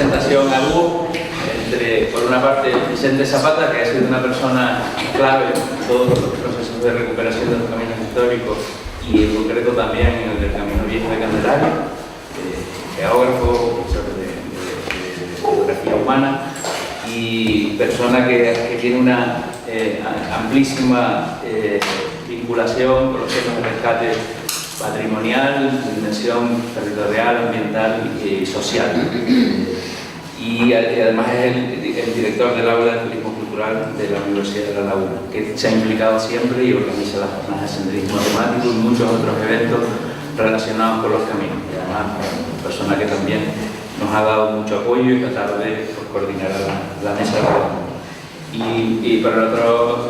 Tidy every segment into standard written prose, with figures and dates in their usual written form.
presentación a Hugo, por una parte Vicente Zapata, que ha sido una persona clave en todos los procesos de recuperación de los caminos históricos y en concreto también en el del Camino Viejo de Candelaria, geógrafo, profesor de geografía humana y persona que tiene una amplísima vinculación con los temas de rescate patrimonial, dimensión territorial, ambiental y social. Y además es el director del Aula de Turismo Cultural de la Universidad de La Laguna, que se ha implicado siempre y organiza las jornadas de senderismo temático y muchos otros eventos relacionados con los caminos. Y además, una persona que también nos ha dado mucho apoyo y tratar de coordinar la mesa de trabajo. Y por el otro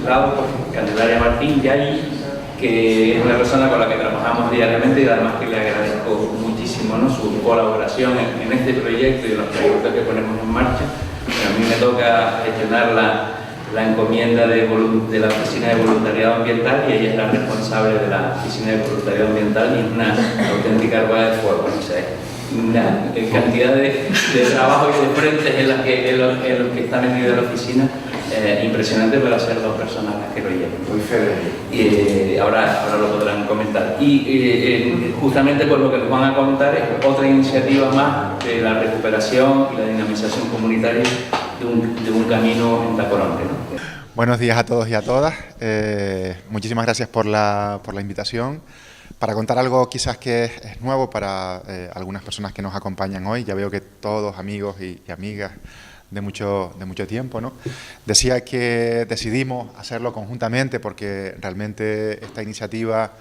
lado, pues, Candelaria Martín Yay, que es una persona con la que trabajamos diariamente y además que le agradezco muchísimo, ¿no?, su colaboración en este proyecto y en los proyectos que ponemos en marcha. A mí me toca gestionar la encomienda de la Oficina de Voluntariado Ambiental y ella es la responsable de la Oficina de Voluntariado Ambiental y es una auténtica rueda de fuego, no sé, una cantidad de trabajo y de frentes en los que está metida la oficina. Impresionante para ser dos personas las que lo llevan. Muy feliz. Ahora lo podrán comentar. Y justamente pues lo que nos van a contar es otra iniciativa más de la recuperación y la dinamización comunitaria de un camino en Tacoronte, ¿no? Buenos días a todos y a todas. Muchísimas gracias por la invitación. Para contar algo quizás que es nuevo para algunas personas que nos acompañan hoy. Ya veo que todos amigos y amigas de mucho tiempo, ¿no? Decía que decidimos hacerlo conjuntamente porque realmente esta iniciativa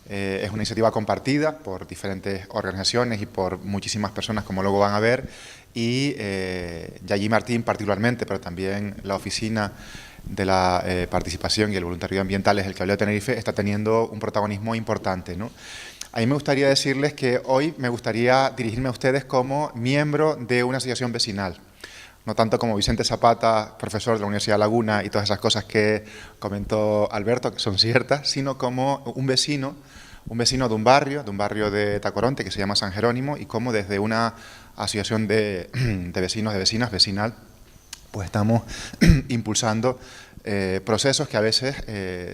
es una iniciativa compartida por diferentes organizaciones y por muchísimas personas, como luego van a ver, y Yayí Martín particularmente, pero también la Oficina de la Participación y el Voluntariado Ambiental, es el Cabildo de Tenerife, está teniendo un protagonismo importante, ¿no? A mí me gustaría decirles que hoy me gustaría dirigirme a ustedes como miembro de una asociación vecinal. No tanto como Vicente Zapata, profesor de la Universidad de Laguna y todas esas cosas que comentó Alberto, que son ciertas, sino como un vecino de un barrio de Tacoronte que se llama San Jerónimo, y como desde una asociación de vecinos, de vecinas, vecinal, pues estamos impulsando procesos que a veces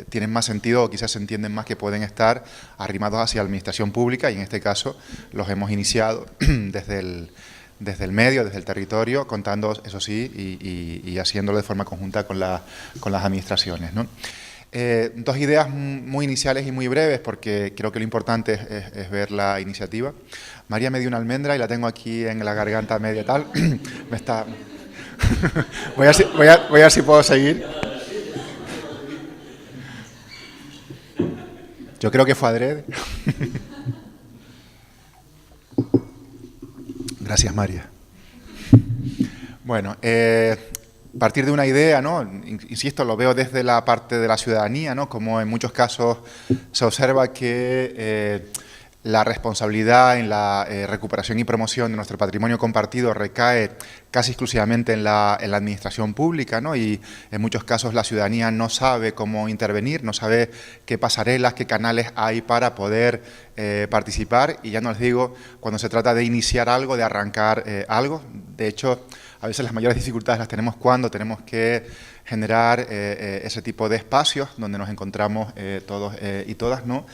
tienen más sentido o quizás se entienden más que pueden estar arrimados hacia la administración pública, y en este caso los hemos iniciado desde el medio, desde el territorio, contando, eso sí, y haciéndolo de forma conjunta con las administraciones, ¿no? Dos ideas muy iniciales y muy breves, porque creo que lo importante es ver la iniciativa. María me dio una almendra y la tengo aquí en la garganta media tal. Me está... voy a ver si puedo seguir. Yo creo que fue adrede. Gracias, María. Bueno, partir de una idea, ¿no? Insisto, lo veo desde la parte de la ciudadanía, ¿no? Como en muchos casos se observa que la responsabilidad en la recuperación y promoción de nuestro patrimonio compartido recae casi exclusivamente en la administración pública, ¿no? Y en muchos casos la ciudadanía no sabe cómo intervenir, no sabe qué pasarelas, qué canales hay para poder participar, y ya no les digo cuando se trata de iniciar algo, de arrancar algo. De hecho, a veces las mayores dificultades las tenemos cuando tenemos que generar ese tipo de espacios donde nos encontramos todos y todas, ¿no?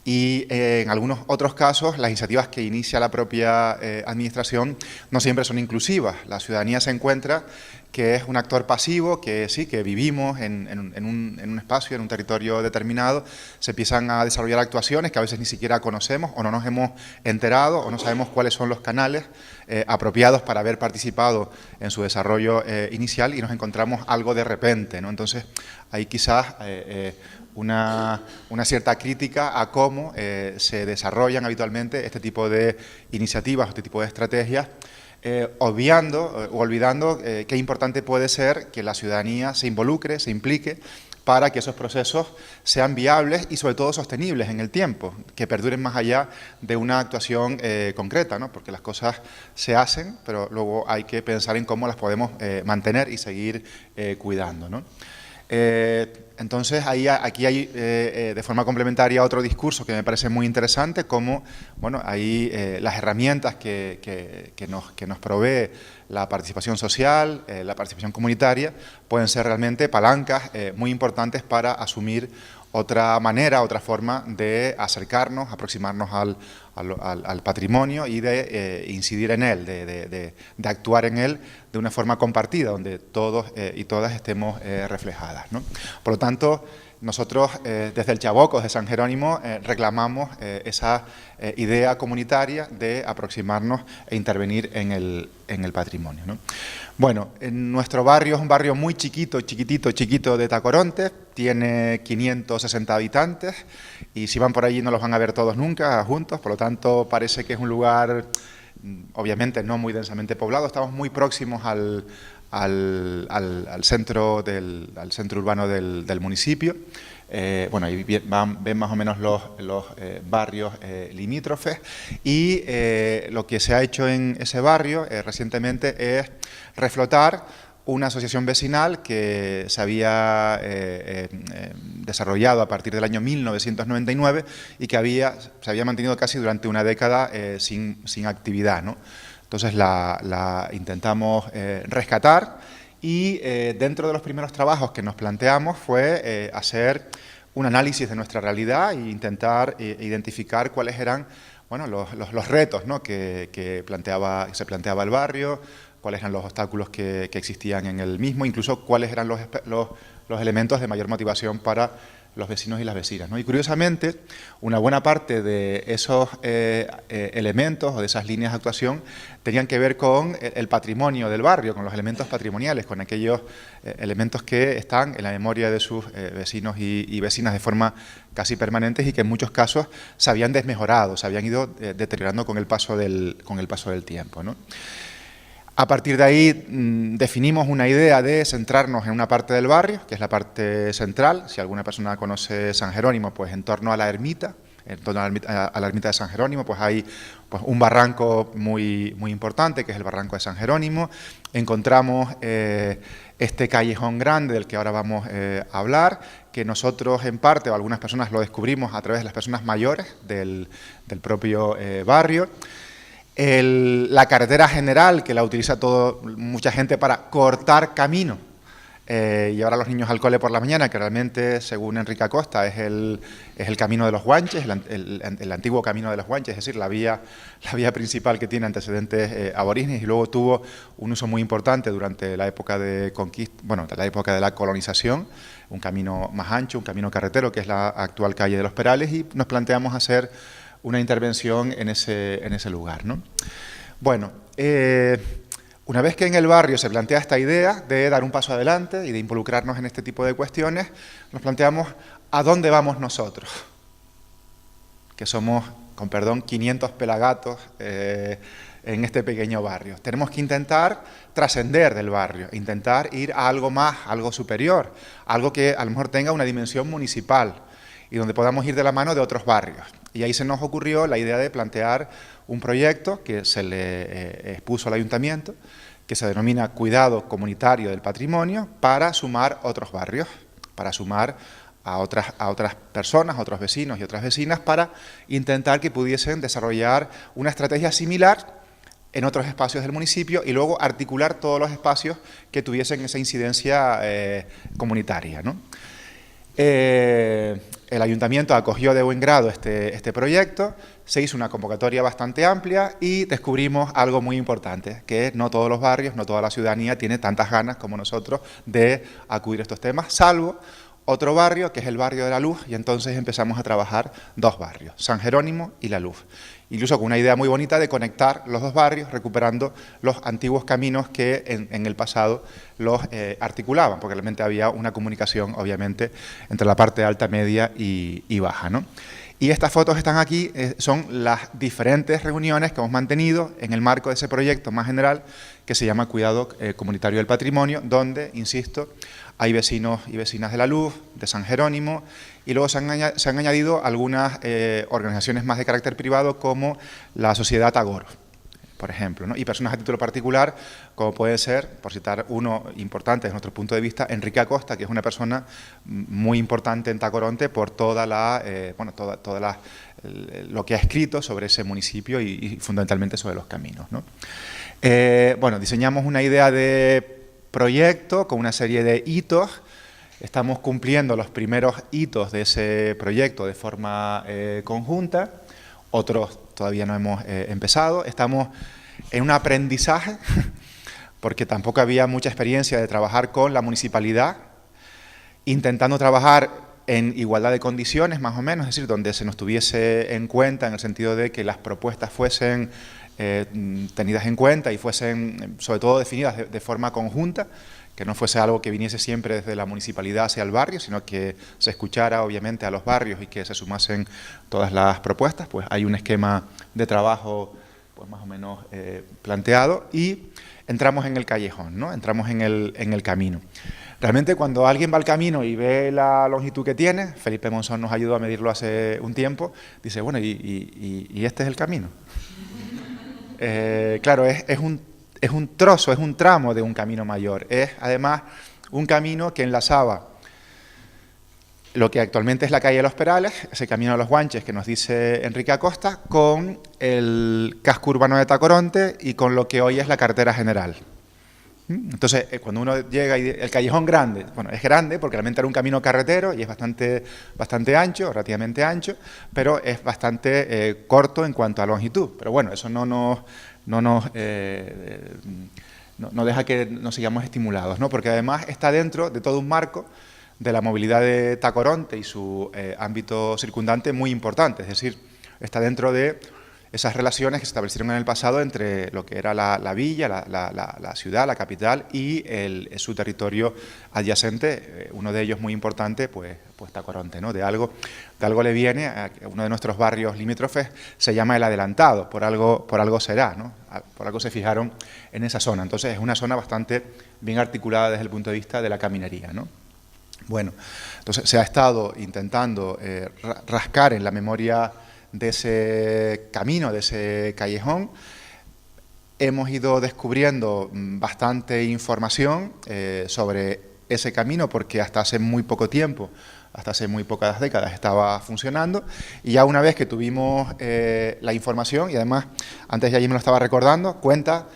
Y en algunos otros casos, las iniciativas que inicia la propia administración no siempre son inclusivas. La ciudadanía se encuentra que es un actor pasivo, que sí, que vivimos en un espacio, en un territorio determinado, se empiezan a desarrollar actuaciones que a veces ni siquiera conocemos o no nos hemos enterado o no sabemos cuáles son los canales apropiados para haber participado en su desarrollo inicial, y nos encontramos algo de repente, ¿no? Entonces, hay quizás una cierta crítica a cómo se desarrollan habitualmente este tipo de iniciativas, este tipo de estrategias, obviando o olvidando qué importante puede ser que la ciudadanía se involucre, se implique, para que esos procesos sean viables y sobre todo sostenibles en el tiempo, que perduren más allá de una actuación concreta, ¿no? Porque las cosas se hacen, pero luego hay que pensar en cómo las podemos mantener y seguir cuidando, ¿no? Entonces, aquí hay de forma complementaria otro discurso que me parece muy interesante, como bueno, ahí las herramientas que nos provee la participación social, la participación comunitaria, pueden ser realmente palancas muy importantes para asumir otra manera, otra forma de acercarnos, aproximarnos al patrimonio y de incidir en él, de actuar en él de una forma compartida, donde todos y todas estemos reflejadas, ¿no? Por lo tanto, nosotros desde el Chabocos de San Jerónimo reclamamos esa idea comunitaria de aproximarnos e intervenir en el patrimonio, ¿no? Bueno, en nuestro barrio es un barrio muy chiquito de Tacoronte, tiene 560 habitantes y si van por allí no los van a ver todos nunca juntos, por lo tanto parece que es un lugar obviamente no muy densamente poblado, estamos muy próximos al centro urbano del municipio. Bueno, ahí ven más o menos los barrios limítrofes y lo que se ha hecho en ese barrio recientemente es reflotar una asociación vecinal que se había desarrollado a partir del año 1999 y que se había mantenido casi durante una década sin actividad, ¿no? Entonces la intentamos rescatar y dentro de los primeros trabajos que nos planteamos fue hacer un análisis de nuestra realidad e intentar identificar cuáles eran, bueno, los retos, ¿no?, que se planteaba el barrio, cuáles eran los obstáculos que existían en el mismo, incluso cuáles eran los elementos de mayor motivación para los vecinos y las vecinas, ¿no? Y curiosamente, una buena parte de esos elementos o de esas líneas de actuación tenían que ver con el patrimonio del barrio, con los elementos patrimoniales, con aquellos elementos que están en la memoria de sus vecinos y vecinas de forma casi permanente y que en muchos casos se habían desmejorado, se habían ido deteriorando con el paso del tiempo, ¿no? A partir de ahí definimos una idea de centrarnos en una parte del barrio, que es la parte central. Si alguna persona conoce San Jerónimo, pues en torno a la ermita, a la ermita de San Jerónimo, pues hay pues, un barranco muy importante, que es el barranco de San Jerónimo. Encontramos este callejón grande del que ahora vamos a hablar, que nosotros en parte, o algunas personas lo descubrimos a través de las personas mayores del propio barrio. La carretera general, que la utiliza mucha gente para cortar camino, llevar a los niños al cole por la mañana, que realmente, según Enrique Acosta, es el camino de los Guanches, el antiguo camino de los Guanches, es decir, la vía principal que tiene antecedentes aborígenes y luego tuvo un uso muy importante durante la época de conquista, bueno, la época de la colonización, un camino más ancho, un camino carretero, que es la actual calle de los Perales, y nos planteamos hacer una intervención en ese lugar, ¿no? Bueno, una vez que en el barrio se plantea esta idea de dar un paso adelante y de involucrarnos en este tipo de cuestiones, nos planteamos ¿a dónde vamos nosotros? Que somos, con perdón, 500 pelagatos en este pequeño barrio. Tenemos que intentar trascender del barrio, intentar ir a algo más, algo superior, algo que a lo mejor tenga una dimensión municipal y donde podamos ir de la mano de otros barrios. Y ahí se nos ocurrió la idea de plantear un proyecto que se le expuso al ayuntamiento, que se denomina Cuidado Comunitario del Patrimonio, para sumar otros barrios, para sumar a otras personas, a otros vecinos y otras vecinas, para intentar que pudiesen desarrollar una estrategia similar en otros espacios del municipio y luego articular todos los espacios que tuviesen esa incidencia comunitaria, ¿no? El ayuntamiento acogió de buen grado este proyecto, se hizo una convocatoria bastante amplia y descubrimos algo muy importante, que no todos los barrios, no toda la ciudadanía tiene tantas ganas como nosotros de acudir a estos temas, salvo otro barrio, que es el barrio de La Luz, y entonces empezamos a trabajar dos barrios, San Jerónimo y La Luz. Incluso con una idea muy bonita de conectar los dos barrios, recuperando los antiguos caminos que en el pasado los articulaban, porque realmente había una comunicación, obviamente, entre la parte alta, media y baja, ¿no? Y estas fotos que están aquí son las diferentes reuniones que hemos mantenido en el marco de ese proyecto más general que se llama Cuidado Comunitario del Patrimonio, donde, insisto, hay vecinos y vecinas de La Luz, de San Jerónimo, y luego se han añadido algunas organizaciones más de carácter privado como la Sociedad Tagoro. por ejemplo, ¿no? Y personas a título particular, como puede ser, por citar uno importante desde nuestro punto de vista, Enrique Acosta, que es una persona muy importante en Tacoronte por toda la, lo que ha escrito sobre ese municipio y fundamentalmente sobre los caminos, ¿no? Bueno, diseñamos una idea de proyecto con una serie de hitos. Estamos cumpliendo los primeros hitos de ese proyecto de forma conjunta, otros todavía no hemos empezado. Estamos en un aprendizaje, porque tampoco había mucha experiencia de trabajar con la municipalidad, intentando trabajar en igualdad de condiciones, más o menos, es decir, donde se nos tuviese en cuenta en el sentido de que las propuestas fuesen tenidas en cuenta y fuesen, sobre todo, definidas de forma conjunta, que no fuese algo que viniese siempre desde la municipalidad hacia el barrio, sino que se escuchara, obviamente, a los barrios y que se sumasen todas las propuestas. Pues hay un esquema de trabajo, pues más o menos planteado, y entramos en el callejón, ¿no? Entramos en el camino. Realmente, cuando alguien va al camino y ve la longitud que tiene, Felipe Monzón nos ayudó a medirlo hace un tiempo, dice, bueno, ¿y este es el camino? Claro, es un trozo, es un tramo de un camino mayor. Es, además, un camino que enlazaba lo que actualmente es la calle de los Perales, ese camino de los Guanches que nos dice Enrique Acosta, con el casco urbano de Tacoronte y con lo que hoy es la carretera general. Entonces, cuando uno llega, el callejón grande, bueno, es grande porque realmente era un camino carretero y es bastante ancho, relativamente ancho, pero es bastante corto en cuanto a longitud. Pero bueno, eso no deja que nos sigamos estimulados, ¿no? Porque además está dentro de todo un marco de la movilidad de Tacoronte y su ámbito circundante muy importante, es decir, está dentro de esas relaciones que se establecieron en el pasado entre lo que era la villa, la ciudad, la capital y su territorio adyacente, uno de ellos muy importante, pues Tacoronte, ¿no? De algo le viene, a uno de nuestros barrios limítrofes se llama El Adelantado, por algo será, ¿no? Por algo se fijaron en esa zona. Entonces es una zona bastante bien articulada desde el punto de vista de la caminería, ¿no? Bueno, entonces se ha estado intentando rascar en la memoria de ese camino, de ese callejón. Hemos ido descubriendo bastante información sobre ese camino porque hasta hace muy poco tiempo, hasta hace muy pocas décadas estaba funcionando, y ya una vez que tuvimos la información, y además antes ya allí me lo estaba recordando, cuenta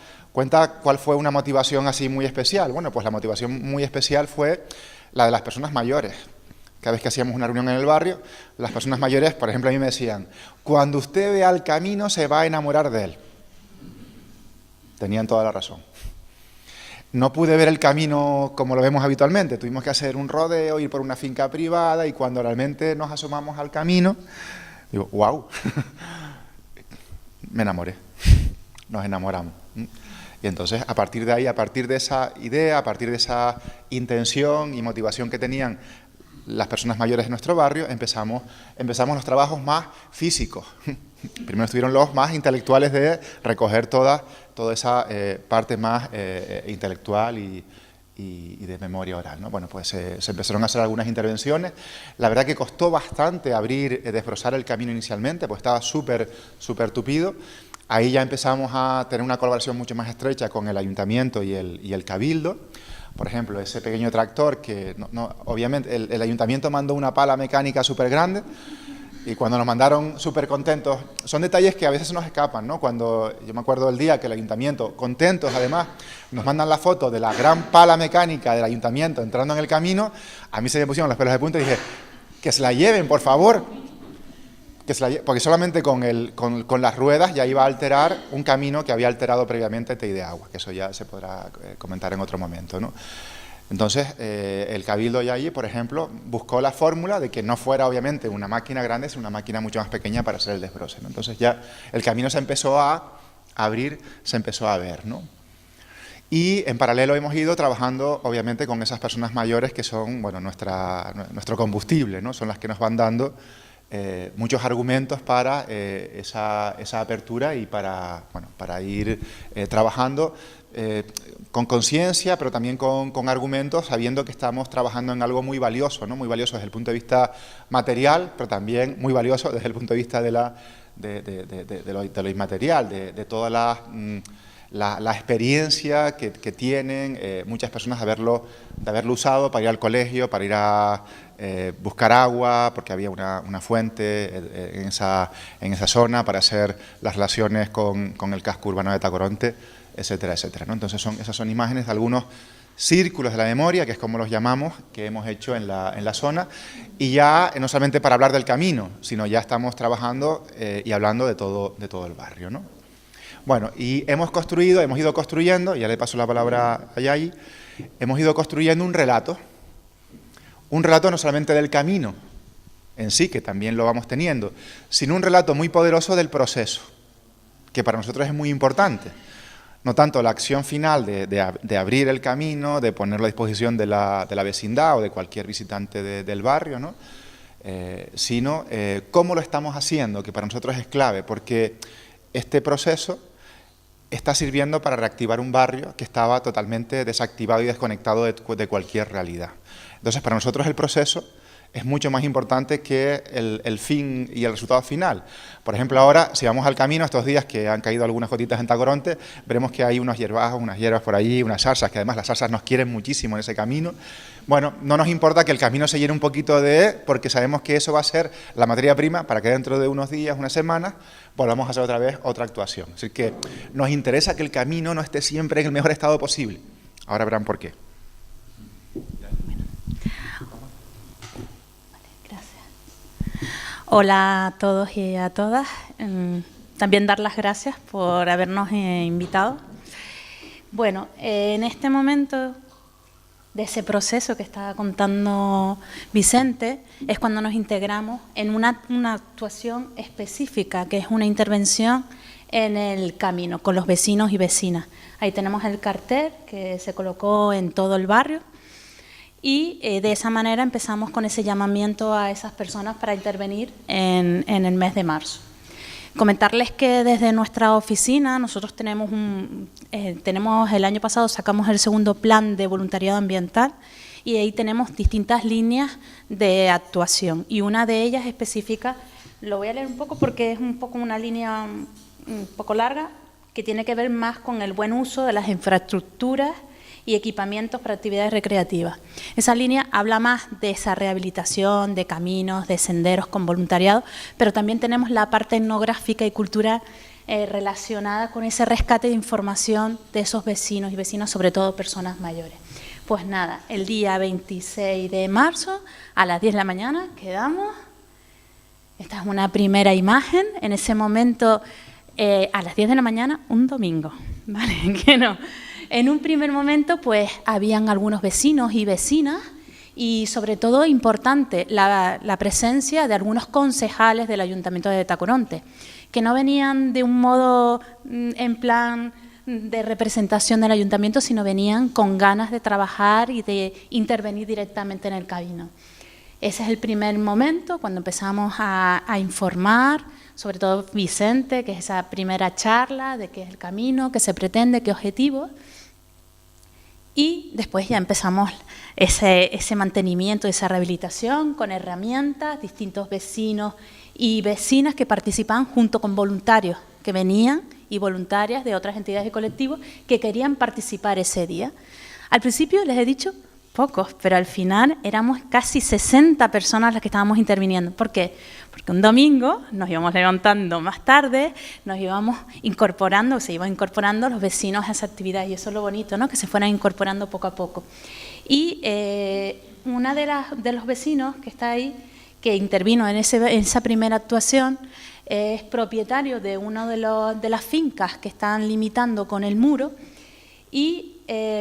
cuál fue una motivación así muy especial. Bueno, pues la motivación muy especial fue la de las personas mayores. Cada vez que hacíamos una reunión en el barrio, las personas mayores, por ejemplo, a mí me decían, cuando usted vea el camino se va a enamorar de él. Tenían toda la razón. No pude ver el camino como lo vemos habitualmente, tuvimos que hacer un rodeo, ir por una finca privada, y cuando realmente nos asomamos al camino, digo, wow, me enamoré, nos enamoramos. Y entonces, a partir de ahí, a partir de esa idea, a partir de esa intención y motivación que tenían las personas mayores de nuestro barrio, empezamos los trabajos más físicos. Primero estuvieron los más intelectuales de recoger toda esa parte más intelectual y de memoria oral, ¿no? Bueno, pues se empezaron a hacer algunas intervenciones. La verdad que costó bastante desbrozar el camino inicialmente, pues estaba súper tupido. Ahí ya empezamos a tener una colaboración mucho más estrecha con el ayuntamiento y el cabildo. Por ejemplo, ese pequeño tractor que, obviamente, el ayuntamiento mandó una pala mecánica súper grande, y cuando nos mandaron súper contentos, son detalles que a veces se nos escapan, ¿no? Cuando yo me acuerdo del día que el ayuntamiento, contentos además, nos mandan la foto de la gran pala mecánica del ayuntamiento entrando en el camino, a mí se me pusieron los pelos de punta y dije, que se la lleven, por favor. Porque solamente con las ruedas ya iba a alterar un camino que había alterado previamente Tei de Agua, que eso ya se podrá comentar en otro momento, ¿no? Entonces, el Cabildo ya allí, por ejemplo, buscó la fórmula de que no fuera obviamente una máquina grande, sino una máquina mucho más pequeña para hacer el desbroce, ¿no? Entonces ya el camino se empezó a abrir, se empezó a ver, ¿no? Y en paralelo hemos ido trabajando, obviamente, con esas personas mayores que son, bueno, nuestro combustible, ¿no? Son las que nos van dando muchos argumentos para esa apertura y para ir trabajando con conciencia, pero también con argumentos, sabiendo que estamos trabajando en algo muy valioso, ¿no? Muy valioso desde el punto de vista material, pero también muy valioso desde el punto de vista de de lo inmaterial, de toda la experiencia que tienen muchas personas de haberlo usado para ir al colegio, para ir a buscar agua, porque había una fuente en esa zona, para hacer las relaciones con el casco urbano de Tacoronte, etcétera, etcétera, ¿no? Entonces esas son imágenes de algunos círculos de la memoria, que es como los llamamos, que hemos hecho en la zona, y ya no solamente para hablar del camino, sino ya estamos trabajando y hablando de todo el barrio, ¿no? Bueno, y hemos ido construyendo, ya le paso la palabra a Yayi, hemos ido construyendo un relato no solamente del camino en sí, que también lo vamos teniendo, sino un relato muy poderoso del proceso, que para nosotros es muy importante. No tanto la acción final de abrir el camino, de ponerlo a disposición de la vecindad o de cualquier visitante del barrio, ¿no? Sino cómo lo estamos haciendo, que para nosotros es clave, porque este proceso está sirviendo para reactivar un barrio que estaba totalmente desactivado y desconectado de cualquier realidad. Entonces, para nosotros el proceso es mucho más importante que el fin y el resultado final. Por ejemplo, ahora, si vamos al camino, estos días que han caído algunas gotitas en Tacoronte, veremos que hay unas hierbas por allí, unas zarzas, que además las zarzas nos quieren muchísimo en ese camino. Bueno, no nos importa que el camino se llene un poquito porque sabemos que eso va a ser la materia prima para que dentro de unos días, unas semanas, volvamos a hacer otra vez otra actuación. Así que nos interesa que el camino no esté siempre en el mejor estado posible. Ahora verán por qué. Hola a todos y a todas. También dar las gracias por habernos invitado. Bueno, en este momento de ese proceso que estaba contando Vicente, es cuando nos integramos en una actuación específica, que es una intervención en el camino, con los vecinos y vecinas. Ahí tenemos el cartel que se colocó en todo el barrio. Y de esa manera empezamos con ese llamamiento a esas personas para intervenir en el mes de marzo. Comentarles que desde nuestra oficina nosotros tenemos el año pasado sacamos el segundo plan de voluntariado ambiental y ahí tenemos distintas líneas de actuación y una de ellas específica, lo voy a leer un poco porque es un poco una línea un poco larga, que tiene que ver más con el buen uso de las infraestructuras y equipamientos para actividades recreativas. Esa línea habla más de esa rehabilitación, de caminos, de senderos con voluntariado, pero también tenemos la parte etnográfica y cultural relacionada con ese rescate de información de esos vecinos y vecinas, sobre todo personas mayores. Pues nada, el día 26 de marzo a las 10 de la mañana quedamos. Esta es una primera imagen. En ese momento, a las 10 de la mañana, un domingo, ¿vale? Que no. En un primer momento, pues, habían algunos vecinos y vecinas y, sobre todo, importante, la presencia de algunos concejales del Ayuntamiento de Tacoronte, que no venían de un modo en plan de representación del Ayuntamiento, sino venían con ganas de trabajar y de intervenir directamente en el camino. Ese es el primer momento, cuando empezamos a informar, sobre todo Vicente, que es esa primera charla de qué es el camino, qué se pretende, qué objetivos. Y después ya empezamos ese mantenimiento, esa rehabilitación con herramientas, distintos vecinos y vecinas que participaban junto con voluntarios que venían y voluntarias de otras entidades y colectivos que querían participar ese día. Al principio les he dicho pocos, pero al final éramos casi 60 personas las que estábamos interviniendo. ¿Por qué? Porque un domingo nos íbamos levantando más tarde, nos íbamos incorporando, se iban incorporando los vecinos a esa actividad y eso es lo bonito, ¿no? Que se fueran incorporando poco a poco. Y una de los vecinos que está ahí, que intervino en esa primera actuación, es propietario de una de las fincas que están limitando con el muro y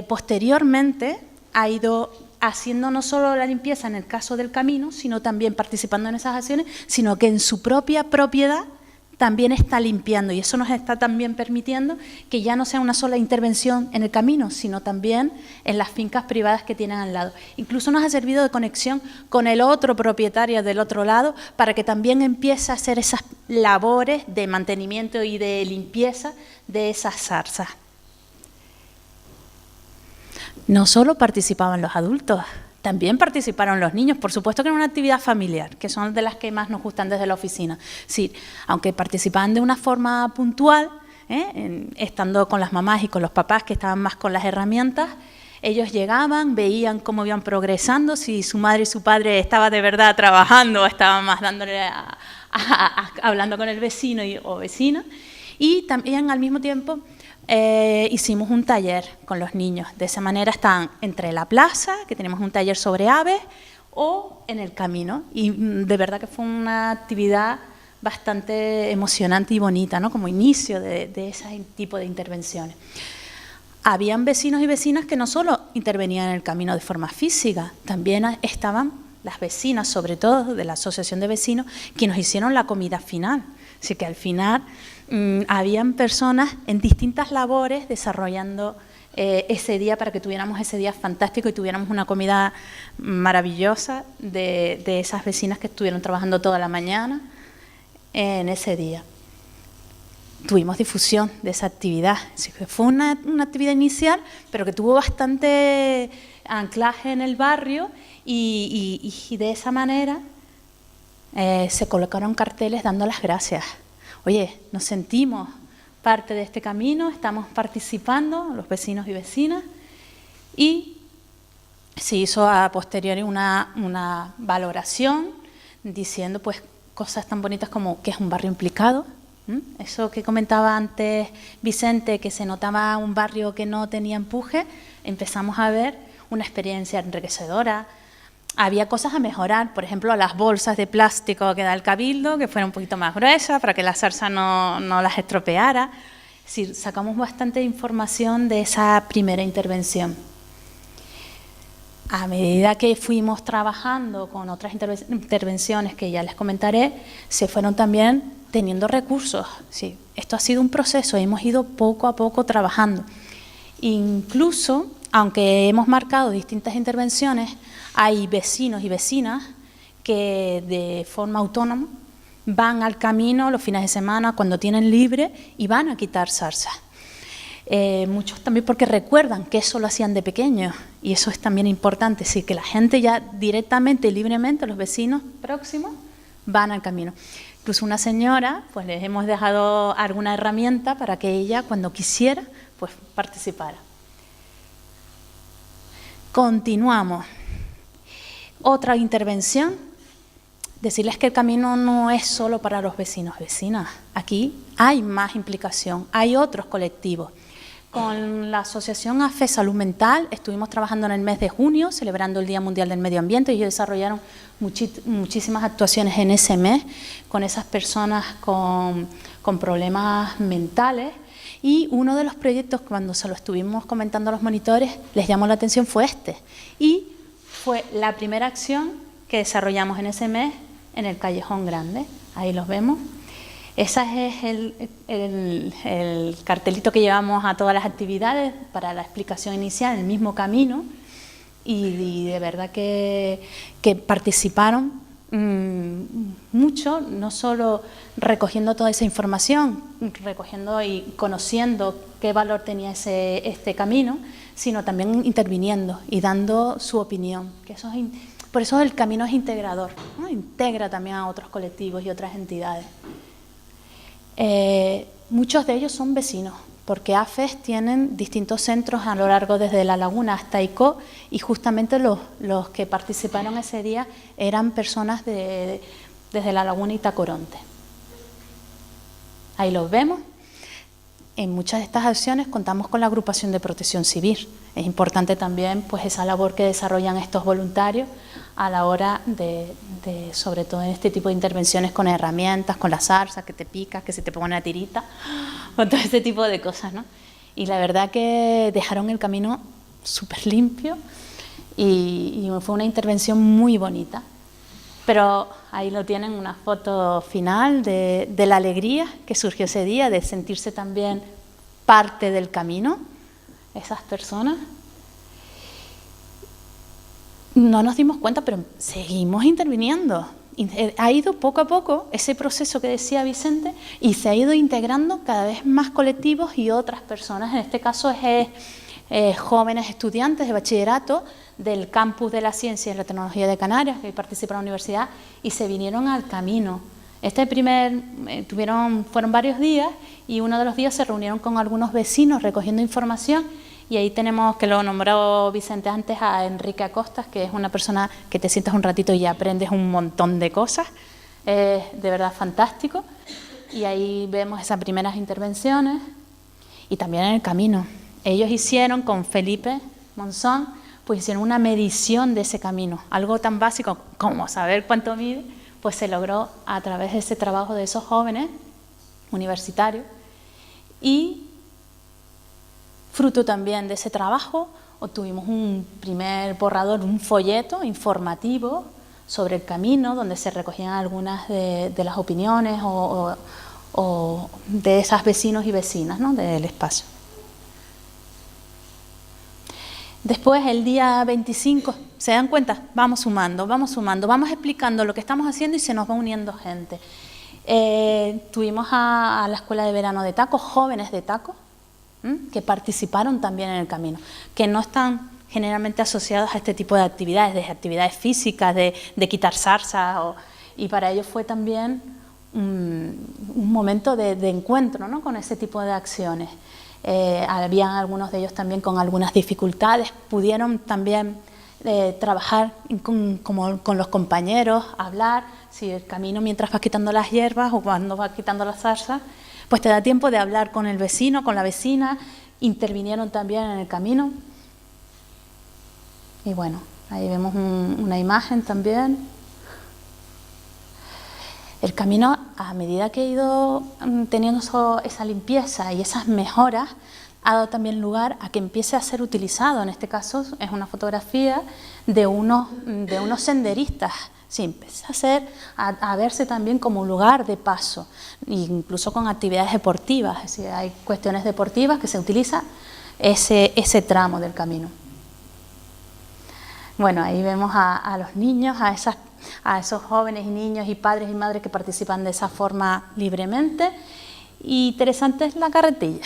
posteriormente ha ido haciendo no solo la limpieza en el caso del camino, sino también participando en esas acciones, sino que en su propia propiedad también está limpiando y eso nos está también permitiendo que ya no sea una sola intervención en el camino, sino también en las fincas privadas que tienen al lado. Incluso nos ha servido de conexión con el otro propietario del otro lado para que también empiece a hacer esas labores de mantenimiento y de limpieza de esas zarzas. No solo participaban los adultos, También participaron los niños, por supuesto que era una actividad familiar, que son de las que más nos gustan desde la oficina. Sí, aunque participaban de una forma puntual, estando con las mamás y con los papás que estaban más con las herramientas, ellos llegaban, veían cómo iban progresando, si su madre y su padre estaban de verdad trabajando o estaban más dándole hablando con el vecino o vecina. Y también al mismo tiempo hicimos un taller con los niños. De esa manera están entre la plaza, que tenemos un taller sobre aves, o en el camino. Y de verdad que fue una actividad bastante emocionante y bonita, ¿no? Como inicio de ese tipo de intervenciones. Habían vecinos y vecinas que no solo intervenían en el camino de forma física, también estaban las vecinas, sobre todo de la asociación de vecinos, que nos hicieron la comida final. Así que al final habían personas en distintas labores desarrollando ese día para que tuviéramos ese día fantástico y tuviéramos una comida maravillosa de esas vecinas que estuvieron trabajando toda la mañana en ese día. Tuvimos difusión de esa actividad. Así que fue una actividad inicial, pero que tuvo bastante anclaje en el barrio y de esa manera se colocaron carteles dando las gracias. Oye, nos sentimos parte de este camino, estamos participando, los vecinos y vecinas, y se hizo a posteriori una valoración diciendo pues cosas tan bonitas como que es un barrio implicado. Eso que comentaba antes Vicente, que se notaba un barrio que no tenía empuje, empezamos a ver una experiencia enriquecedora. Había cosas a mejorar, por ejemplo, las bolsas de plástico que da el Cabildo, que fueran un poquito más gruesas para que la zarza no las estropeara. Es decir, sacamos bastante información de esa primera intervención. A medida que fuimos trabajando con otras intervenciones que ya les comentaré, se fueron también teniendo recursos. Sí, esto ha sido un proceso, hemos ido poco a poco trabajando. Incluso, aunque hemos marcado distintas intervenciones, hay vecinos y vecinas que de forma autónoma van al camino los fines de semana cuando tienen libre y van a quitar zarzas. Muchos también porque recuerdan que eso lo hacían de pequeños y eso es también importante, sí, que la gente ya directamente y libremente, los vecinos próximos, van al camino. Incluso una señora, pues les hemos dejado alguna herramienta para que ella, cuando quisiera, pues participara. Continuamos. Otra intervención, decirles que el camino no es solo para los vecinos y vecinas. Aquí hay más implicación, hay otros colectivos. Con la Asociación AFE Salud Mental estuvimos trabajando en el mes de junio, celebrando el Día Mundial del Medio Ambiente, y ellos desarrollaron muchísimas actuaciones en ese mes con esas personas con problemas mentales. Y uno de los proyectos, cuando se lo estuvimos comentando a los monitores, les llamó la atención fue este. Y fue la primera acción que desarrollamos en ese mes en el Callejón Grande. Ahí los vemos. Ese es el cartelito que llevamos a todas las actividades para la explicación inicial, el mismo camino, y de verdad que participaron mucho, no solo recogiendo toda esa información, recogiendo y conociendo qué valor tenía este camino, sino también interviniendo y dando su opinión. Que eso es, por eso el camino es integrador, ¿no? Integra también a otros colectivos y otras entidades. Muchos de ellos son vecinos, porque AFES tienen distintos centros a lo largo desde La Laguna hasta Icó, y justamente los que participaron ese día eran personas desde La Laguna y Tacoronte. Ahí los vemos. En muchas de estas acciones contamos con la agrupación de protección civil. Es importante también pues esa labor que desarrollan estos voluntarios a la hora de sobre todo en este tipo de intervenciones con herramientas, con las zarzas, que te picas, que se te pone una tirita, con todo este tipo de cosas, ¿no? Y la verdad que dejaron el camino súper limpio y fue una intervención muy bonita. Pero ahí lo tienen, una foto final de la alegría que surgió ese día, de sentirse también parte del camino, esas personas. No nos dimos cuenta, pero seguimos interviniendo. Ha ido poco a poco ese proceso que decía Vicente y se ha ido integrando cada vez más colectivos y otras personas. En este caso es jóvenes estudiantes de bachillerato del campus de la Ciencia y la Tecnología de Canarias, que participan en la universidad, y se vinieron al camino. Fueron varios días, y uno de los días se reunieron con algunos vecinos recogiendo información, y ahí tenemos, que lo nombró Vicente antes, a Enrique Acostas, que es una persona que te sientas un ratito y aprendes un montón de cosas, de verdad fantástico, y ahí vemos esas primeras intervenciones, y también en el camino. Ellos hicieron con Felipe Monzón, pues hicieron una medición de ese camino, algo tan básico como saber cuánto mide, pues se logró a través de ese trabajo de esos jóvenes universitarios, y fruto también de ese trabajo obtuvimos un primer borrador, un folleto informativo sobre el camino, donde se recogían algunas de las opiniones o de esos vecinos y vecinas, ¿no?, del espacio. Después, el día 25, ¿se dan cuenta? Vamos sumando, vamos explicando lo que estamos haciendo y se nos va uniendo gente. Tuvimos a la Escuela de Verano de Taco, jóvenes de Taco, que participaron también en el camino, que no están generalmente asociados a este tipo de actividades físicas, de quitar zarzas, y para ellos fue también un momento de encuentro, ¿no?, con ese tipo de acciones. Habían algunos de ellos también con algunas dificultades, pudieron también trabajar con los compañeros, hablar, si el camino mientras vas quitando las hierbas o cuando vas quitando las zarzas, pues te da tiempo de hablar con el vecino, con la vecina, intervinieron también en el camino. Y bueno, ahí vemos una imagen también. El camino, a medida que ha ido teniendo esa limpieza y esas mejoras, ha dado también lugar a que empiece a ser utilizado. En este caso es una fotografía de unos senderistas. Sí, empieza a verse también como un lugar de paso, incluso con actividades deportivas. Es decir, hay cuestiones deportivas que se utiliza ese tramo del camino. Bueno, ahí vemos a los niños, a esos jóvenes y niños y padres y madres que participan de esa forma libremente. Y interesante es la carretilla,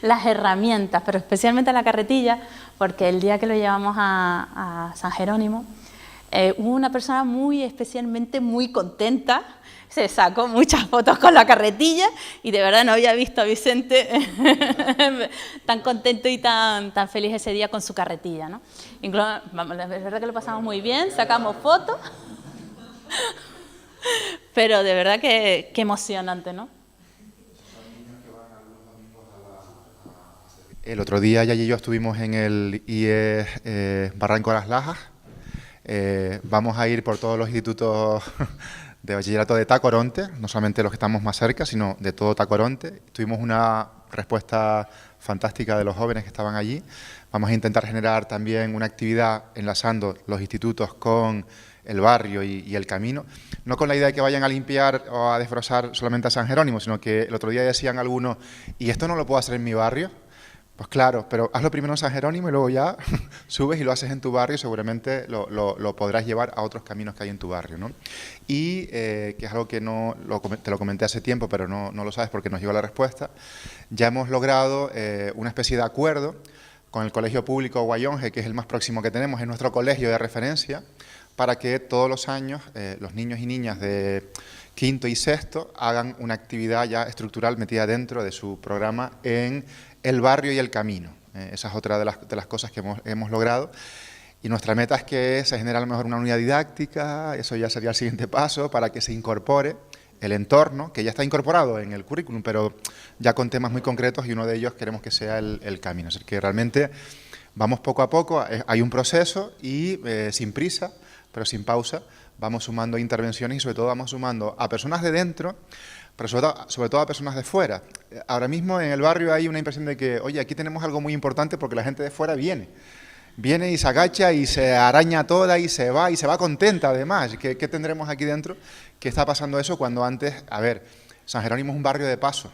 las herramientas, pero especialmente la carretilla, porque el día que lo llevamos a San Jerónimo, hubo una persona especialmente muy contenta, se sacó muchas fotos con la carretilla y de verdad no había visto a Vicente tan contento y tan feliz ese día con su carretilla, ¿no? Incluso, la verdad que lo pasamos muy bien, sacamos fotos, pero de verdad que emocionante, ¿no? El otro día Yaya y yo estuvimos en el IE Barranco de las Lajas. Vamos a ir por todos los institutos de bachillerato de Tacoronte, no solamente los que estamos más cerca, sino de todo Tacoronte. Tuvimos una respuesta fantástica de los jóvenes que estaban allí. Vamos a intentar generar también una actividad enlazando los institutos con el barrio y el camino, no con la idea de que vayan a limpiar o a desbrozar solamente a San Jerónimo, sino que el otro día decían algunos, ¿y esto no lo puedo hacer en mi barrio? Pues claro, pero hazlo primero en San Jerónimo y luego ya subes y lo haces en tu barrio y seguramente lo podrás llevar a otros caminos que hay en tu barrio, ¿no? Y que es algo que te lo comenté hace tiempo, pero no lo sabes porque nos llegó la respuesta, ya hemos logrado una especie de acuerdo con el Colegio Público Guayonje, que es el más próximo que tenemos, es nuestro colegio de referencia, para que todos los años los niños y niñas de quinto y sexto hagan una actividad ya estructural metida dentro de su programa en el barrio y el camino. Esa es otra de las cosas que hemos logrado. Y nuestra meta es que se genere a lo mejor una unidad didáctica, eso ya sería el siguiente paso, para que se incorpore el entorno, que ya está incorporado en el currículum, pero ya con temas muy concretos, y uno de ellos queremos que sea el camino. Es decir, que realmente vamos poco a poco, hay un proceso y sin prisa, pero sin pausa, vamos sumando intervenciones y sobre todo vamos sumando a personas de dentro, pero sobre todo a personas de fuera. Ahora mismo en el barrio hay una impresión de que, oye, aquí tenemos algo muy importante porque la gente de fuera viene y se agacha y se araña toda y se va contenta además. ¿Qué tendremos aquí dentro? ¿Qué está pasando eso cuando antes, a ver, San Jerónimo es un barrio de paso?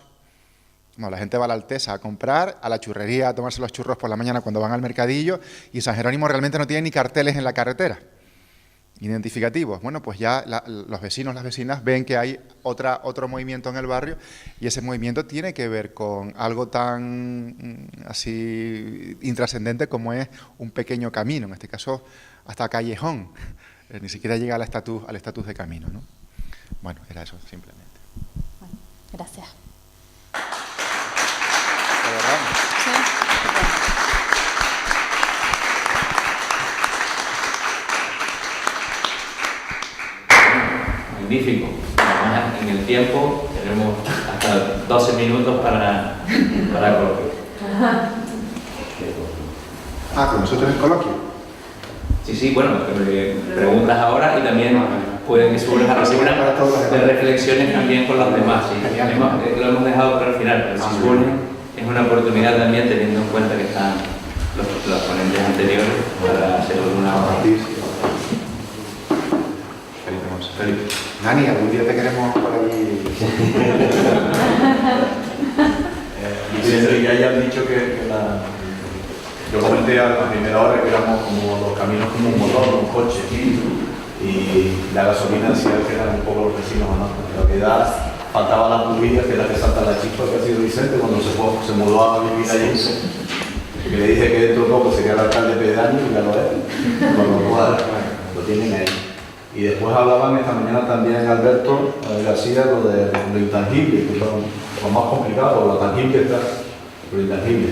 No, la gente va a la Alteza a comprar, a la churrería a tomarse los churros por la mañana cuando van al mercadillo, y San Jerónimo realmente no tiene ni carteles en la carretera. identificativos. Bueno, pues ya los vecinos, las vecinas ven que hay otro movimiento en el barrio y ese movimiento tiene que ver con algo tan así intrascendente como es un pequeño camino, en este caso hasta callejón, ni siquiera llega al estatus de camino, ¿no? Bueno, era eso simplemente. Bueno, gracias. ¿De verdad? Sí. Magnífico. Además, en el tiempo tenemos hasta 12 minutos para coloquio. ¿Con nosotros el coloquio? Sí, bueno, preguntas ahora y también pueden que surjan algunas de reflexiones también con los demás. Sí. Lo hemos dejado para el final, pero si surgen es una oportunidad también teniendo en cuenta que están los ponentes anteriores para hacer alguna hora. Felipe. Nani, algún día te queremos por allí. Vicente, ya hayan dicho que yo comenté a la primera hora que éramos como los caminos como un motor, un coche, y la gasolina decía que eran un poco los vecinos, ¿no? En realidad faltaba la bujía, que era que salta la chispa, que ha sido Vicente cuando se mudó a vivir allí. Que le dije que dentro de poco sería el alcalde pedáneo y ya lo es, con lo cual lo tienen ahí. Y después hablaban esta mañana también Alberto García de lo intangible, que es lo más complicado, lo tangible está, lo intangible.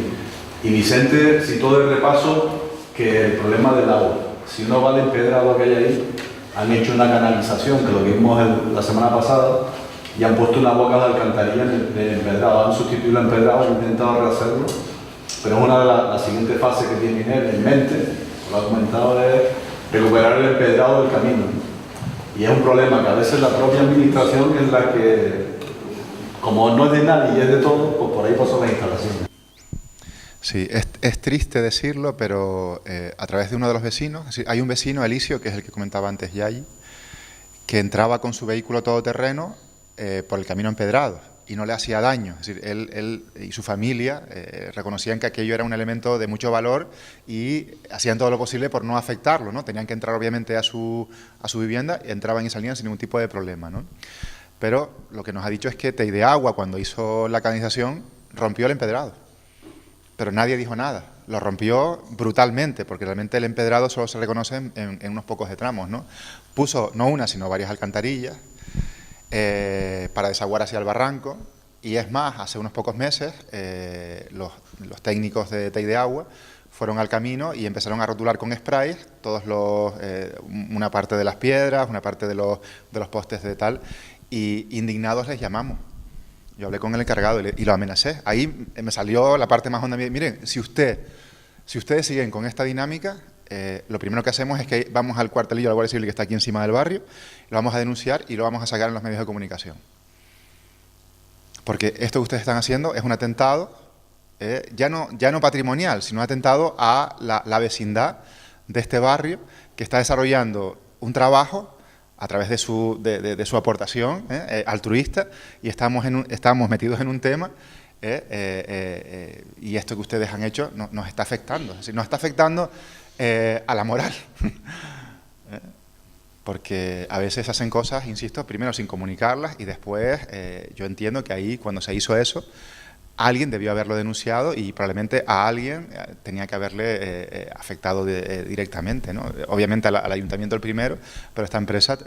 Y Vicente citó de repaso que el problema del agua, si uno va al empedrado que hay ahí, han hecho una canalización, que lo vimos la semana pasada, y han puesto una boca de alcantarilla en el empedrado, han sustituido el empedrado, han intentado rehacerlo, pero es una de las siguientes fases que tiene él en mente, lo ha comentado, es recuperar el empedrado del camino. Y es un problema que a veces la propia administración es la que, como no es de nadie y es de todo, pues por ahí pasan las instalaciones. Sí, es triste decirlo, pero a través de uno de los vecinos, es decir, hay un vecino, Elisio, que es el que comentaba antes Yayi, que entraba con su vehículo todoterreno por el camino empedrado y no le hacía daño. Es decir, él y su familia reconocían que aquello era un elemento de mucho valor y hacían todo lo posible por no afectarlo, ¿no? Tenían que entrar obviamente a su vivienda, entraban y salían sin ningún tipo de problema, ¿no? Pero lo que nos ha dicho es que Teideagua, cuando hizo la canalización, rompió el empedrado. Pero nadie dijo nada, lo rompió brutalmente, porque realmente el empedrado solo se reconoce en unos pocos de tramos, ¿no? Puso no una, sino varias alcantarillas para desaguar hacia el barranco, y es más, hace unos pocos meses los técnicos de Teideagua fueron al camino y empezaron a rotular con sprays una parte de las piedras, una parte de los postes de tal, y indignados les llamamos. Yo hablé con el encargado y lo amenacé. Ahí me salió la parte más honda. Miren, si ustedes siguen con esta dinámica, lo primero que hacemos es que vamos al cuartelillo de la Guardia Civil que está aquí encima del barrio, lo vamos a denunciar y lo vamos a sacar en los medios de comunicación. Porque esto que ustedes están haciendo es un atentado, ya no patrimonial, sino un atentado a la vecindad de este barrio que está desarrollando un trabajo a través de su aportación altruista, y estamos metidos en un tema y esto que ustedes han hecho nos está afectando. Es decir, nos está afectando a la moral. Porque a veces hacen cosas, insisto, primero sin comunicarlas y después yo entiendo que ahí cuando se hizo eso, alguien debió haberlo denunciado y probablemente a alguien tenía que haberle afectado directamente, ¿no? Obviamente al ayuntamiento el primero, pero a esta empresa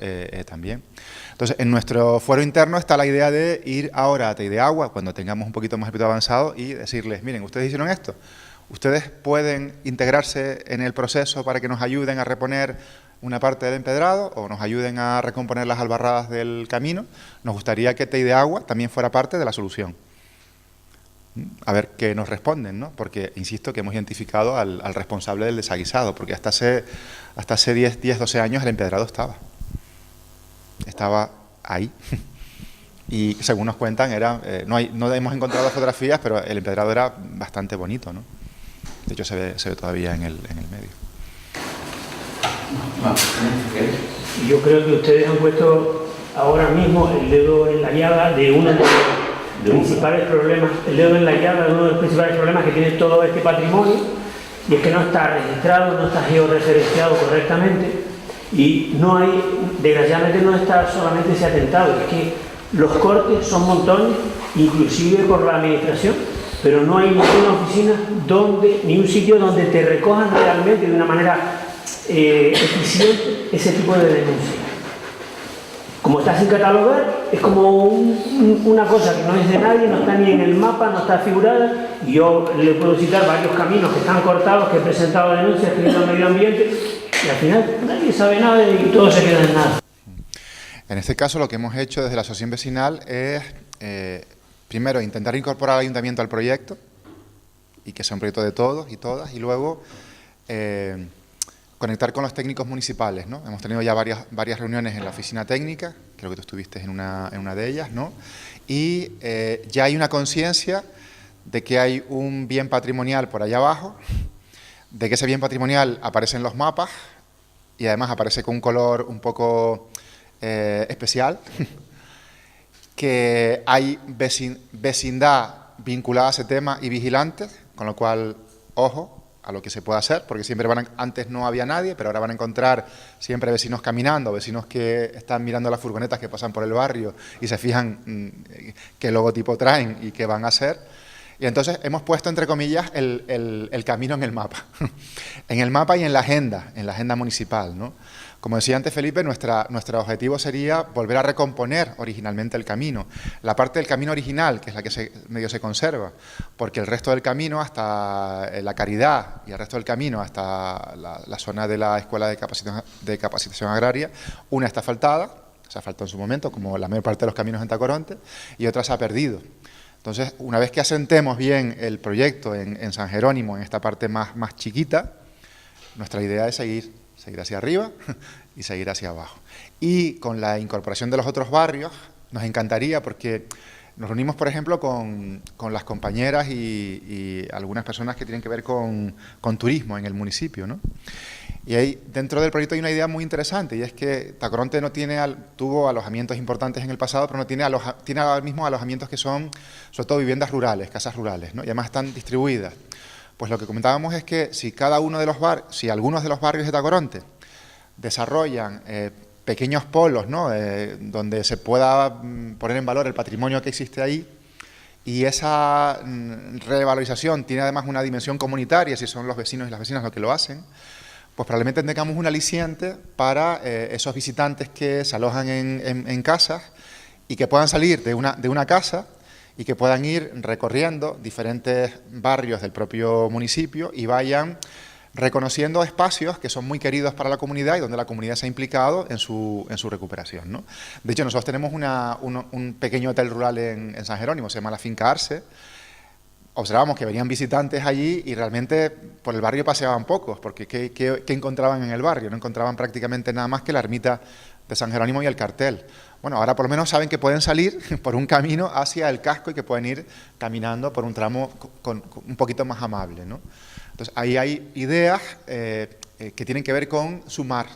también. Entonces, en nuestro fuero interno está la idea de ir ahora a Teideagua, cuando tengamos un poquito más avanzado, y decirles, miren, ustedes hicieron esto, ustedes pueden integrarse en el proceso para que nos ayuden a reponer una parte del empedrado o nos ayuden a recomponer las albarradas del camino. Nos gustaría que Teideagua también fuera parte de la solución. A ver qué nos responden, ¿no? Porque, insisto, que hemos identificado al responsable del desaguisado, porque hasta hace 10, 12 años el empedrado estaba ahí. Y según nos cuentan, no hemos encontrado fotografías, pero el empedrado era bastante bonito, ¿no? De hecho, se ve todavía en el medio. Yo creo que ustedes han puesto ahora mismo el dedo en la llaga de uno de los principales problemas, el dedo en la llaga de uno de los principales problemas que tiene todo este patrimonio, y es que no está registrado, no está georreferenciado correctamente, Y no hay, desgraciadamente no está solamente ese atentado, es que los cortes son montones, inclusive por la administración, pero no hay ninguna oficina donde, ni un sitio donde te recojan realmente de una manera eficiente ese tipo de denuncias. Como está sin catalogar, es como una cosa que no es de nadie, no está ni en el mapa, no está figurada. Y yo le puedo citar varios caminos que están cortados, que he presentado denuncias, escrito al medio ambiente, y al final nadie sabe nada y todo se queda en nada. En este caso lo que hemos hecho desde la asociación vecinal es, primero, intentar incorporar al ayuntamiento al proyecto, y que sea un proyecto de todos y todas, y luego conectar con los técnicos municipales, ¿no? Hemos tenido ya varias reuniones en la oficina técnica, creo que tú estuviste en una de ellas, ¿no? Y ya hay una conciencia de que hay un bien patrimonial por allá abajo, de que ese bien patrimonial aparece en los mapas y además aparece con un color un poco especial, que hay vecindad vinculada a ese tema y vigilantes, con lo cual, ojo a lo que se puede hacer, porque siempre antes no había nadie, pero ahora van a encontrar siempre vecinos caminando, vecinos que están mirando las furgonetas que pasan por el barrio y se fijan qué logotipo traen y qué van a hacer. Y entonces hemos puesto, entre comillas, el camino en el mapa. En el mapa y en la agenda municipal, ¿no? Como decía antes Felipe, nuestro objetivo sería volver a recomponer originalmente el camino. La parte del camino original, que es la que medio se conserva, porque el resto del camino hasta la Caridad y el resto del camino hasta la zona de la Escuela de Capacitación Agraria, una está asfaltada, se asfaltó en su momento, como la mayor parte de los caminos en Tacoronte, y otra se ha perdido. Entonces, una vez que asentemos bien el proyecto en San Jerónimo, en esta parte más chiquita, nuestra idea es seguir hacia arriba y seguir hacia abajo. Y con la incorporación de los otros barrios, nos encantaría, porque nos reunimos, por ejemplo, con las compañeras y algunas personas que tienen que ver con turismo en el municipio, ¿no? Y ahí, dentro del proyecto hay una idea muy interesante, y es que Tacoronte no tuvo alojamientos importantes en el pasado, pero no tiene ahora mismo alojamientos que son, sobre todo, viviendas rurales, casas rurales, ¿no? Y además están distribuidas. Pues lo que comentábamos es que si algunos de los barrios de Tacoronte desarrollan pequeños polos, ¿no? Donde se pueda poner en valor el patrimonio que existe ahí, y esa revalorización tiene además una dimensión comunitaria, si son los vecinos y las vecinas los que lo hacen, pues probablemente tengamos un aliciente para esos visitantes que se alojan en casas y que puedan salir de una casa y que puedan ir recorriendo diferentes barrios del propio municipio y vayan reconociendo espacios que son muy queridos para la comunidad y donde la comunidad se ha implicado en su recuperación, ¿no? De hecho, nosotros tenemos un pequeño hotel rural en San Jerónimo, se llama La Finca Arce. Observamos que venían visitantes allí y realmente por el barrio paseaban pocos, porque ¿qué encontraban en el barrio? No encontraban prácticamente nada más que la ermita de San Jerónimo y el cartel. Bueno, ahora por lo menos saben que pueden salir por un camino hacia el casco y que pueden ir caminando por un tramo con un poquito más amable, ¿no? Entonces, ahí hay ideas que tienen que ver con sumar,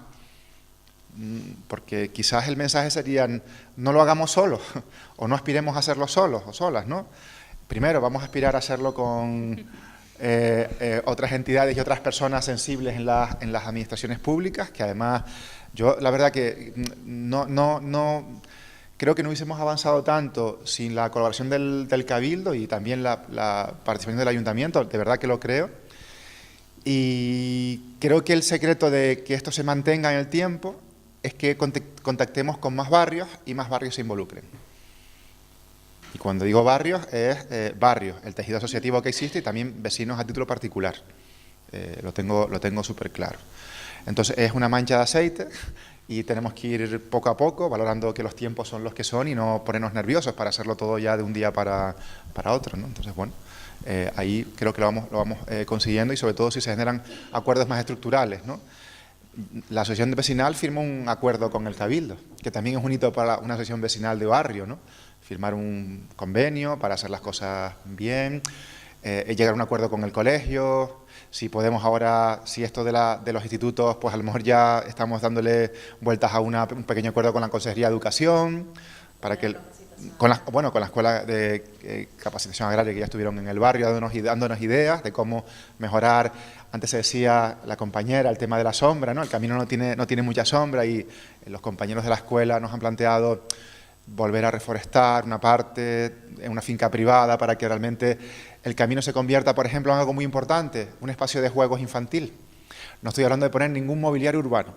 porque quizás el mensaje sería, no lo hagamos solos, o no aspiremos a hacerlo solos o solas, ¿no? Primero, vamos a aspirar a hacerlo con otras entidades y otras personas sensibles en las administraciones públicas, que además, yo la verdad que no creo que no hubiésemos avanzado tanto sin la colaboración del Cabildo y también la participación del Ayuntamiento, de verdad que lo creo. Y creo que el secreto de que esto se mantenga en el tiempo es que contactemos con más barrios y más barrios se involucren. Y cuando digo barrios, es barrios, el tejido asociativo que existe y también vecinos a título particular. Lo tengo súper claro. Entonces es una mancha de aceite y tenemos que ir poco a poco, valorando que los tiempos son los que son y no ponernos nerviosos para hacerlo todo ya de un día para otro, ¿no? Entonces, bueno, ahí creo que lo vamos consiguiendo, y sobre todo si se generan acuerdos más estructurales, ¿no? La asociación vecinal firmó un acuerdo con el Cabildo, que también es un hito para una asociación vecinal de barrio, ¿no? Firmar un convenio para hacer las cosas bien, llegar a un acuerdo con el colegio. Si podemos ahora, si esto de los institutos, pues a lo mejor ya estamos dándole vueltas a un pequeño acuerdo con la Consejería de Educación, para que con la escuela de capacitación agraria que ya estuvieron en el barrio dándonos ideas de cómo mejorar. Antes se decía la compañera el tema de la sombra, ¿no? El camino no tiene mucha sombra y los compañeros de la escuela nos han planteado volver a reforestar una parte en una finca privada para que realmente el camino se convierta, por ejemplo, en algo muy importante, un espacio de juegos infantil. No estoy hablando de poner ningún mobiliario urbano,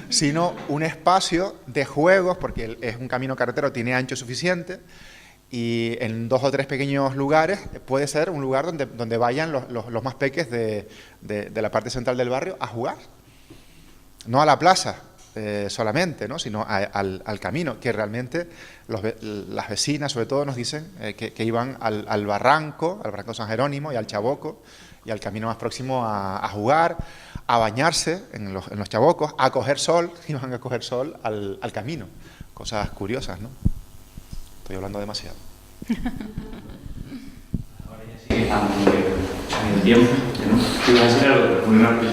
sino un espacio de juegos, porque es un camino carretero, tiene ancho suficiente, y en 2 o 3 pequeños lugares puede ser un lugar donde vayan los más peques de la parte central del barrio a jugar. No a la plaza solamente, ¿no? Sino al camino, que realmente las vecinas sobre todo nos dicen que iban al barranco San Jerónimo y al Chaboco, y al camino más próximo a jugar, a bañarse en los chabocos, a coger sol, iban a coger sol al camino. Cosas curiosas, ¿no? Estoy hablando demasiado. Ahora ya sí que han el tiempo, ¿no? ¿Qué iba a decir algo? Muy rápido.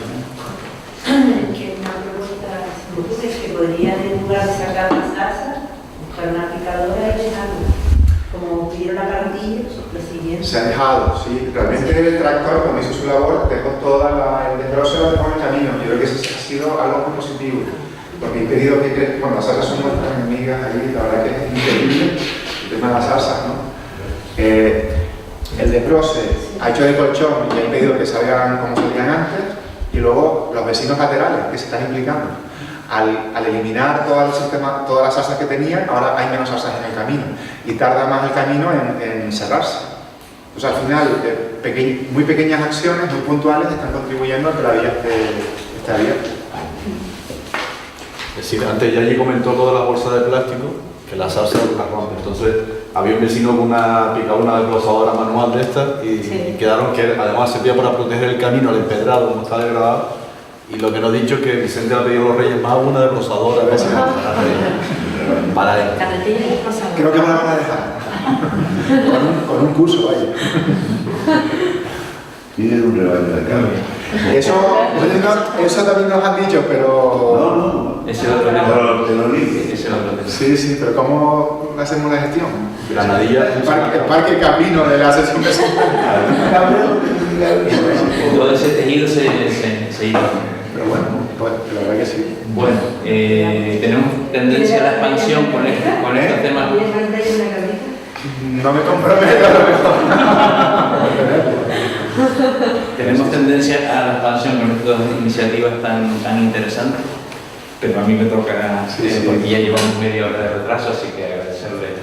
Que una propuesta es que podrían, en lugar de sacar la salsa, buscar una picadora y dejarlo. Como pidieron la carretilla, lo siguiente. Se ha dejado, sí. Realmente el tractor, cuando hizo su labor, dejó toda el desbroce lo dejó en el camino. Yo creo que eso ha sido algo muy positivo. Porque he pedido que, bueno, las salsas son nuestras enemigas ahí, la verdad que es increíble el tema de las salsas, ¿no? El desbroce ha hecho de colchón y ha impedido que salgan como salían antes, y luego los vecinos laterales que se están implicando. Al eliminar todo el sistema, todas las salsas que tenían, ahora hay menos salsas en el camino y tarda más el camino en cerrarse. Entonces al final, muy pequeñas acciones, muy puntuales, están contribuyendo a que la vía esté abierta. Es decir, antes ya allí comentó lo de la bolsa de plástico, que la salsa la rompe. Entonces había un vecino con una picadora desbrozadora manual de estas y quedaron que además servía para proteger el camino al empedrado, como está degradado. Y lo que nos ha dicho es que Vicente ha pedido a los Reyes más una desbrozadora para él. Creo que me la van a dejar. con un curso, vaya. Tienen un rebaño de cambio. Eso también nos han dicho, pero... Ese es otro tema. Te lo digo. Ese es otro tema. Sí, pero ¿cómo hacemos la gestión? Granadilla. El parque camino de la sesión de Todo ese tejido se iba. Pero bueno, pues, la verdad que sí. Bueno, tenemos tendencia a la expansión con estos temas. ¿Tienes una cabrita? No me comprometo a lo mejor. Tenemos tendencia a la expansión con estas iniciativas tan interesantes, pero a mí me toca, Sí. porque ya llevamos media hora de retraso, así que agradecerle